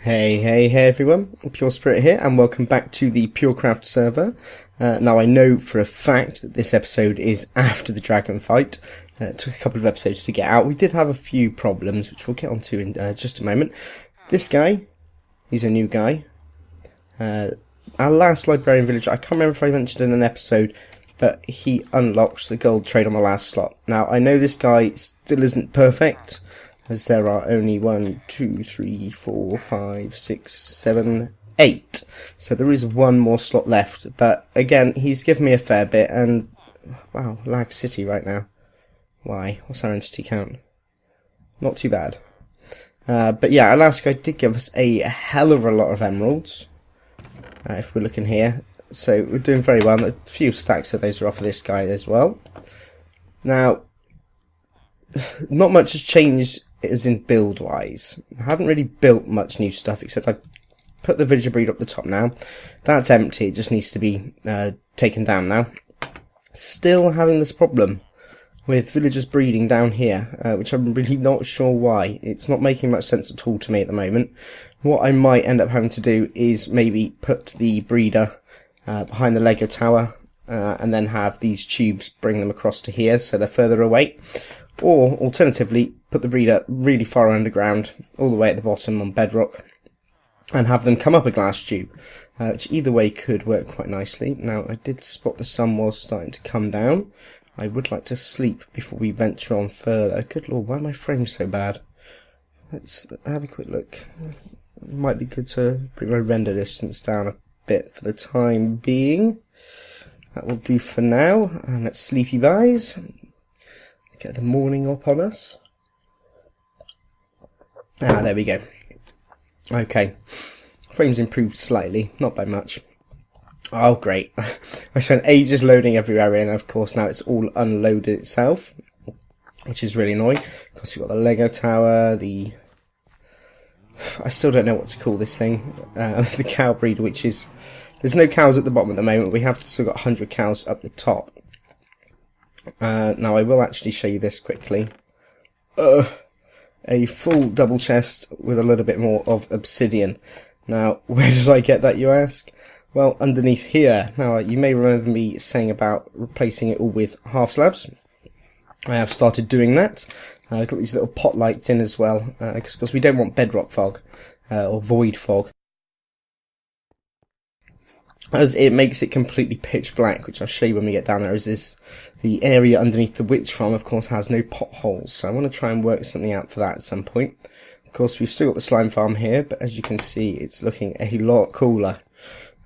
Hey everyone, PureSpirit here and welcome back to the PureCraft server. Now I know for a fact that this episode is after the dragon fight. It took a couple of episodes to get out. We did have a few problems which we'll get onto in just a moment. This guy, he's a new guy. Our last librarian villager, I can't remember if I mentioned in an episode, but he unlocks the gold trade on the last slot. Now I know this guy still isn't perfect, as there are only 1, 2, 3, 4, 5, 6, 7, 8. So there is one more slot left. But again, he's given me a fair bit. And wow, lag city right now. Why? What's our entity count? Not too bad. But yeah, our last guy did give us a hell of a lot of emeralds. If we're looking here. So we're doing very well. A few stacks of those are off of this guy as well. Now, not much has changed as in build wise. I haven't really built much new stuff except I put the villager breed up the top now. That's empty, it just needs to be taken down now. Still having this problem with villagers breeding down here, which I'm really not sure why. It's not making much sense at all to me at the moment. What I might end up having to do is maybe put the breeder behind the Lego tower and then have these tubes bring them across to here so they're further away. Or, alternatively, put the breeder really far underground, all the way at the bottom on bedrock, and have them come up a glass tube, which either way could work quite nicely. Now, I did spot the sun was starting to come down. I would like to sleep before we venture on further. Good lord, why are my frames so bad? Let's have a quick look. It might be good to bring my render distance down a bit for the time being. That will do for now, and let's sleepy buys. Get the morning up on us. There we go. Okay. Frames improved slightly, not by much. Oh, great. I spent ages loading every area, and of course now it's all unloaded itself, which is really annoying. Of course, we've got the Lego tower, I still don't know what to call this thing. The cow breeder, which is... There's no cows at the bottom at the moment. We have still got 100 cows up the top. Now I will actually show you this quickly. A full double chest with a little bit more of obsidian. Now, where did I get that, you ask? Well, underneath here. Now, you may remember me saying about replacing it all with half slabs. I have started doing that. I've got these little pot lights in as well, because of course we don't want bedrock fog, or void fog, as it makes it completely pitch black, which I'll show you when we get down there. The area underneath the witch farm, of course, has no potholes, so I want to try and work something out for that at some point. Of course, we've still got the slime farm here, but as you can see, it's looking a lot cooler.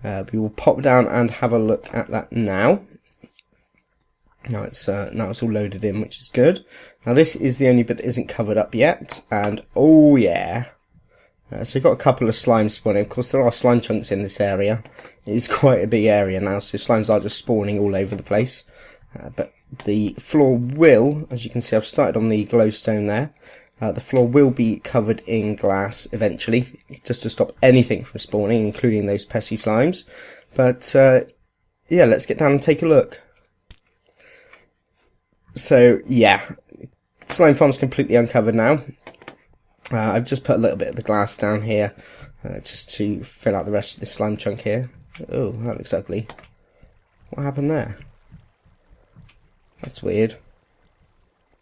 We will pop down and have a look at that now. Now it's all loaded in, which is good. Now this is the only bit that isn't covered up yet, and oh yeah. So we've got a couple of slimes spawning. Of course, there are slime chunks in this area. It is quite a big area now, so slimes are just spawning all over the place. But the floor will, as you can see, I've started on the glowstone there. The floor will be covered in glass eventually, just to stop anything from spawning, including those pesky slimes. But yeah, let's get down and take a look. So yeah, slime farm's completely uncovered now. I've just put a little bit of the glass down here, just to fill out the rest of this slime chunk here. Oh, that looks ugly. What happened there? That's weird.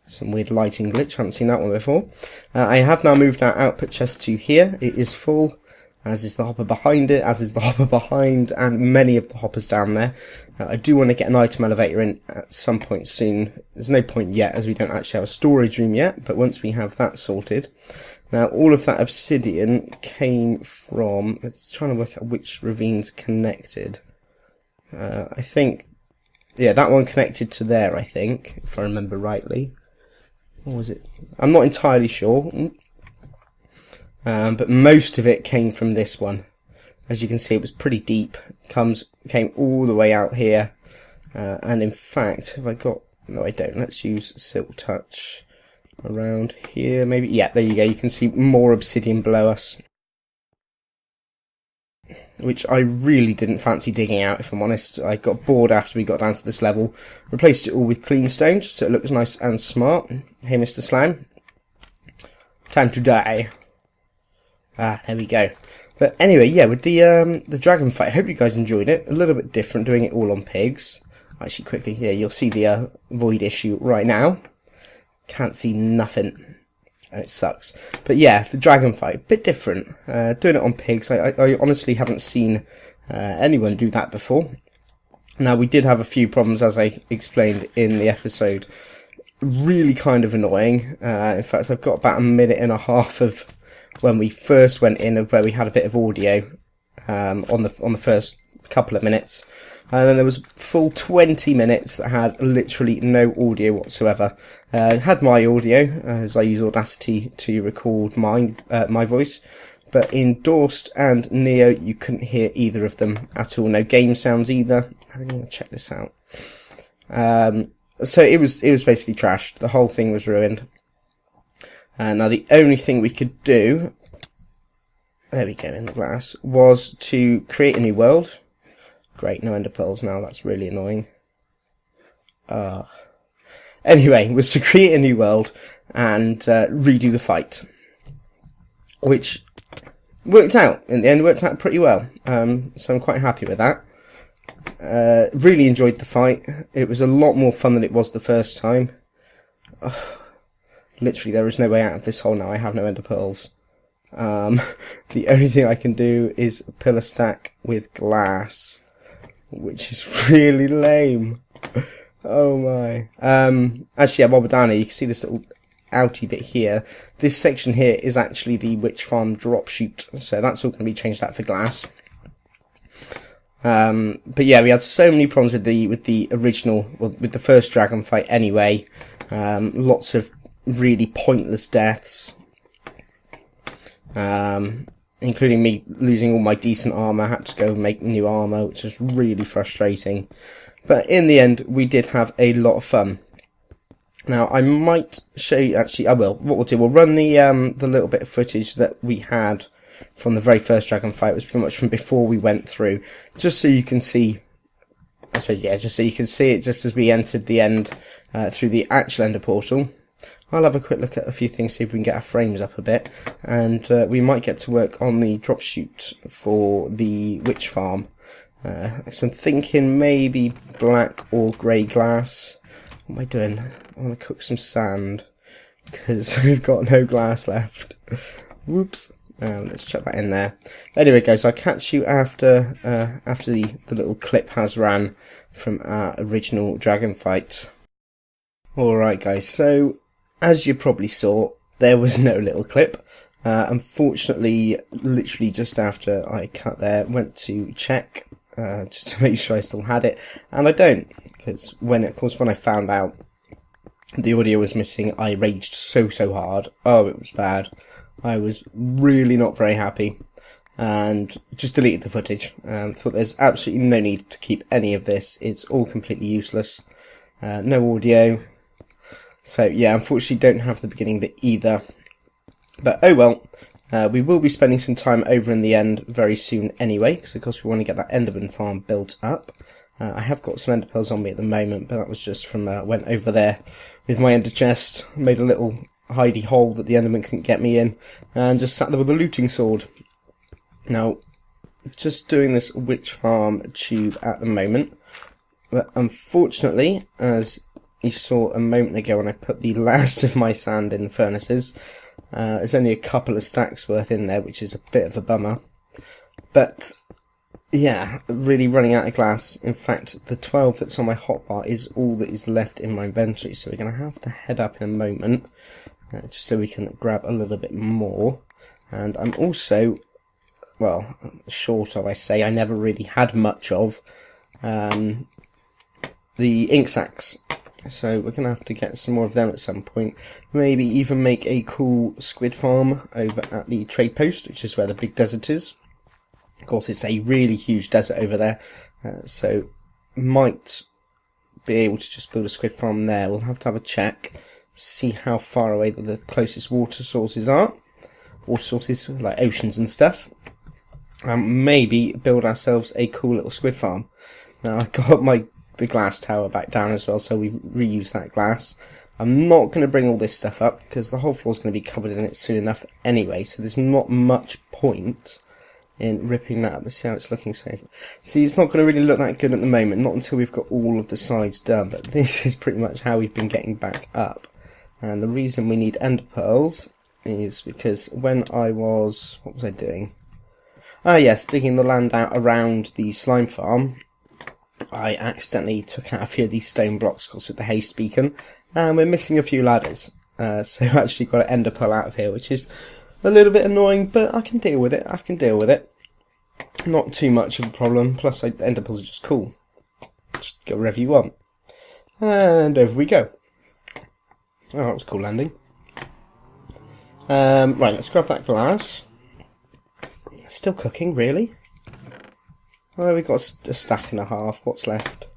Some weird lighting glitch, haven't seen that one before. I have now moved our output chest to here. It is full, as is the hopper behind it, as is the hopper behind, and many of the hoppers down there. I do want to get an item elevator in at some point soon. There's no point yet, as we don't actually have a storage room yet, but once we have that sorted. Now, all of that obsidian came from... Let's try to work out which ravine's connected. I think... Yeah, that one connected to there, I think, if I remember rightly. Or was it? I'm not entirely sure. But most of it came from this one. As you can see, it was pretty deep. Came all the way out here. And in fact, have I got... No, I don't. Let's use Silk Touch around here, maybe. Yeah, there you go. You can see more obsidian below us, which I really didn't fancy digging out, if I'm honest. I got bored after we got down to this level. Replaced it all with clean stone, just so it looks nice and smart. Hey, Mr. Slime. Time to die. There we go. But anyway, yeah, with the dragon fight, I hope you guys enjoyed it. A little bit different, doing it all on pigs. Actually, quickly, here, you'll see the void issue right now. Can't see nothing. It sucks. But yeah, the dragon fight, a bit different. Doing it on pigs, I honestly haven't seen anyone do that before. Now, we did have a few problems, as I explained in the episode. Really kind of annoying. In fact, I've got about a minute and a half of when we first went in, of where we had a bit of audio on the first couple of minutes. And then there was full 20 minutes that had literally no audio whatsoever. Had my audio, as I use Audacity to record my voice. But in Dorst and Neo, you couldn't hear either of them at all. No game sounds either. I'm going to check this out. So it was basically trashed. The whole thing was ruined. Now the only thing we could do, there we go, in the glass, was to create a new world. Great, no ender pearls now, that's really annoying. Anyway, was to create a new world and redo the fight. Which worked out, in the end, worked out pretty well. So I'm quite happy with that. Really enjoyed the fight. It was a lot more fun than it was the first time. Literally, there is no way out of this hole now. I have no ender pearls. The only thing I can do is pillar stack with glass, which is really lame. Oh my. Actually, while we're down here, you can see this little outy bit here. This section here is actually the witch farm drop chute, so that's all going to be changed out for glass. But yeah, we had so many problems with the original, well, with the first dragon fight anyway. Lots of really pointless deaths, including me losing all my decent armor. I had to go make new armor, which was really frustrating. But in the end, we did have a lot of fun. Now, I might show you, actually, I will. What we'll do, we'll run the little bit of footage that we had from the very first dragon fight. It was pretty much from before we went through, just so you can see, I suppose, yeah, just so you can see it just as we entered the end through the actual ender portal. I'll have a quick look at a few things, see if we can get our frames up a bit, and we might get to work on the drop chute for the witch farm. So I'm thinking maybe black or grey glass. What am I doing? I want to cook some sand, because we've got no glass left. Whoops. Let's chuck that in there. Anyway, guys, I'll catch you after the little clip has ran from our original dragon fight. Alright, guys, so as you probably saw, there was no little clip. Unfortunately, literally just after I cut there, went to check just to make sure I still had it, and I don't, because when I found out the audio was missing, I raged so hard. Oh, it was bad. I was really not very happy, and just deleted the footage. Thought there's absolutely no need to keep any of this. It's all completely useless. No audio. So yeah, unfortunately don't have the beginning bit either. But oh well. We will be spending some time over in the end very soon anyway, because of course we want to get that Enderman farm built up. I have got some ender pearls on me at the moment, but that was just from went over there with my ender chest, made a little hidey hole that the Enderman couldn't get me in, and just sat there with a looting sword. Now, just doing this witch farm tube at the moment, but unfortunately, as you saw a moment ago when I put the last of my sand in the furnaces, there's only a couple of stacks worth in there, which is a bit of a bummer. But yeah, really running out of glass. In fact, the 12 that's on my hotbar is all that is left in my inventory, so we're going to have to head up in a moment, just so we can grab a little bit more. And I'm also, well, short of, I say, I never really had much of the ink sacs. So we're going to have to get some more of them at some point. Maybe even make a cool squid farm over at the trade post, which is where the big desert is. Of course, it's a really huge desert over there, so might be able to just build a squid farm there. We'll have to have a check, see how far away the closest water sources are. Water sources like oceans and stuff. Maybe build ourselves a cool little squid farm. Now, I got the glass tower back down as well, so we've reused that glass. I'm not going to bring all this stuff up because the whole floor is going to be covered in it soon enough anyway, so there's not much point in ripping that up. Let's see how it's looking so far. See, it's not going to really look that good at the moment, not until we've got all of the sides done, but this is pretty much how we've been getting back up. And the reason we need ender pearls is because when I was... what was I doing? Ah yes, digging the land out around the slime farm, I accidentally took out a few of these stone blocks because with the haste beacon, and we're missing a few ladders. So I've actually got an ender pearl out of here, which is a little bit annoying, but I can deal with it. Not too much of a problem. Plus, ender pearls are just cool. Just go wherever you want. And over we go. Oh, that was a cool landing. Right, let's grab that glass. Still cooking, really? Oh, we've got a stack and a half. What's left?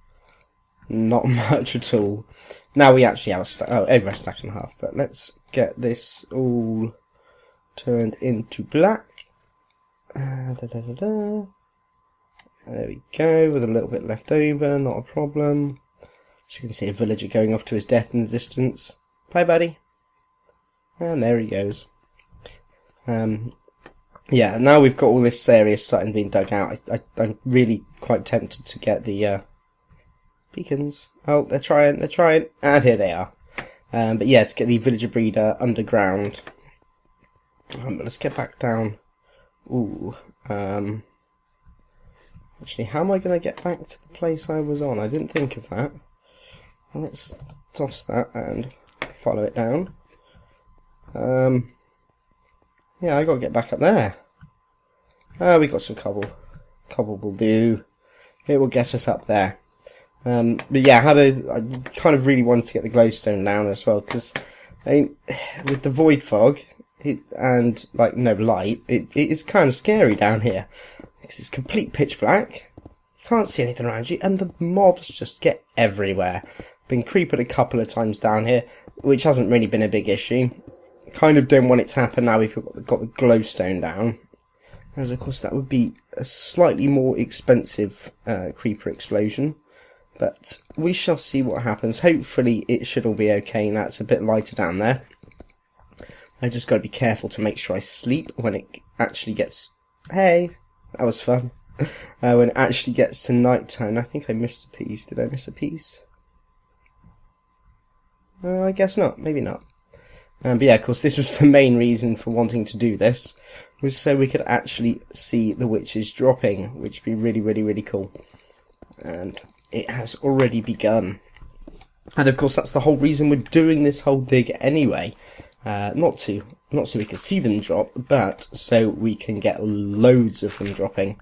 Not much at all. Now we actually have a stack. Oh, over a stack and a half. But let's get this all turned into black. There we go, with a little bit left over, not a problem. So you can see a villager going off to his death in the distance. Bye, buddy. And there he goes. Yeah, now we've got all this area starting being dug out. I'm really quite tempted to get the beacons. Oh, they're trying, and here they are. But yeah, let's get the villager breeder underground. Let's get back down. Ooh. Actually, how am I going to get back to the place I was on? I didn't think of that. Let's toss that and follow it down. Yeah, I got to get back up there. We got some cobble. Cobble will do. It will get us up there. But yeah, I kind of really wanted to get the glowstone down as well, because I mean, with the void fog and like no light, it is kind of scary down here because it's complete pitch black. You can't see anything around you, and the mobs just get everywhere. Been creeping a couple of times down here, which hasn't really been a big issue. Kind of don't want it to happen now we've got the glowstone down, as of course that would be a slightly more expensive creeper explosion. But we shall see what happens. Hopefully it should all be okay. Now it's a bit lighter down there. I just got to be careful to make sure I sleep when it actually gets... Hey, that was fun. When it actually gets to night time. I think I missed a piece. Did I miss a piece? I guess not. Maybe not. But yeah, of course, this was the main reason for wanting to do this, was so we could actually see the witches dropping, which would be really, really, really cool. And it has already begun. And of course, that's the whole reason we're doing this whole dig anyway. Not so we can see them drop, but so we can get loads of them dropping.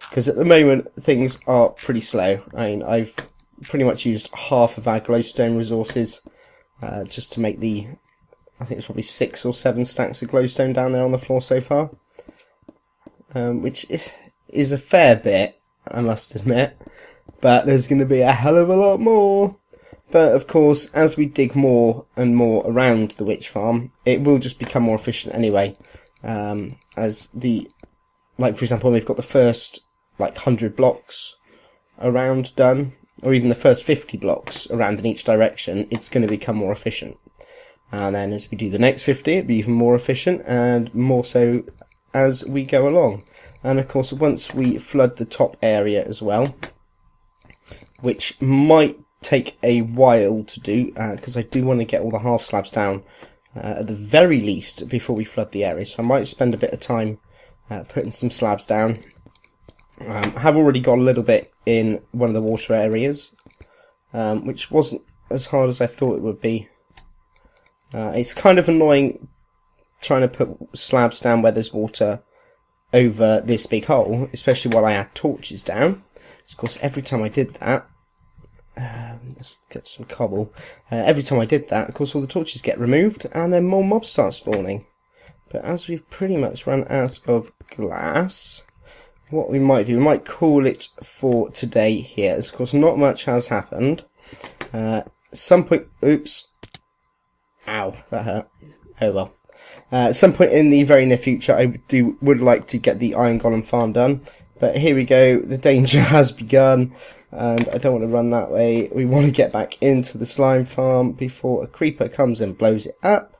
Because at the moment, things are pretty slow. I mean, I've pretty much used half of our glowstone resources just to make the... I think it's probably 6 or 7 stacks of glowstone down there on the floor so far. Which is a fair bit, I must admit. But there's going to be a hell of a lot more. But of course, as we dig more and more around the witch farm, it will just become more efficient anyway. As the... Like, for example, when we've got the first, 100 blocks around done, or even the first 50 blocks around in each direction, it's going to become more efficient. And then as we do the next 50, it'll be even more efficient, and more so as we go along. And of course, once we flood the top area as well, which might take a while to do, because I do want to get all the half slabs down at the very least before we flood the area. So I might spend a bit of time putting some slabs down. I have already got a little bit in one of the water areas, which wasn't as hard as I thought it would be. It's kind of annoying trying to put slabs down where there's water over this big hole, especially while I add torches down. So of course, every time I did that, let's get some cobble. Every time I did that, of course, all the torches get removed, and then more mobs start spawning. But as we've pretty much run out of glass, what we might do, we might call it for today here. As of course, not much has happened. Some point, oops. Ow, that hurt. Oh well. At some point in the very near future, I would like to get the iron golem farm done. But here we go, the danger has begun. and I don't want to run that way. We want to get back into the slime farm before a creeper comes and blows it up.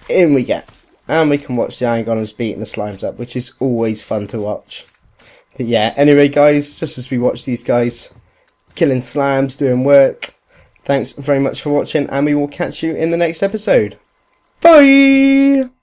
In we get, and we can watch the iron golems beating the slimes up, which is always fun to watch. But yeah, anyway guys, just as we watch these guys killing slams, doing work, thanks very much for watching, and we will catch you in the next episode. Bye!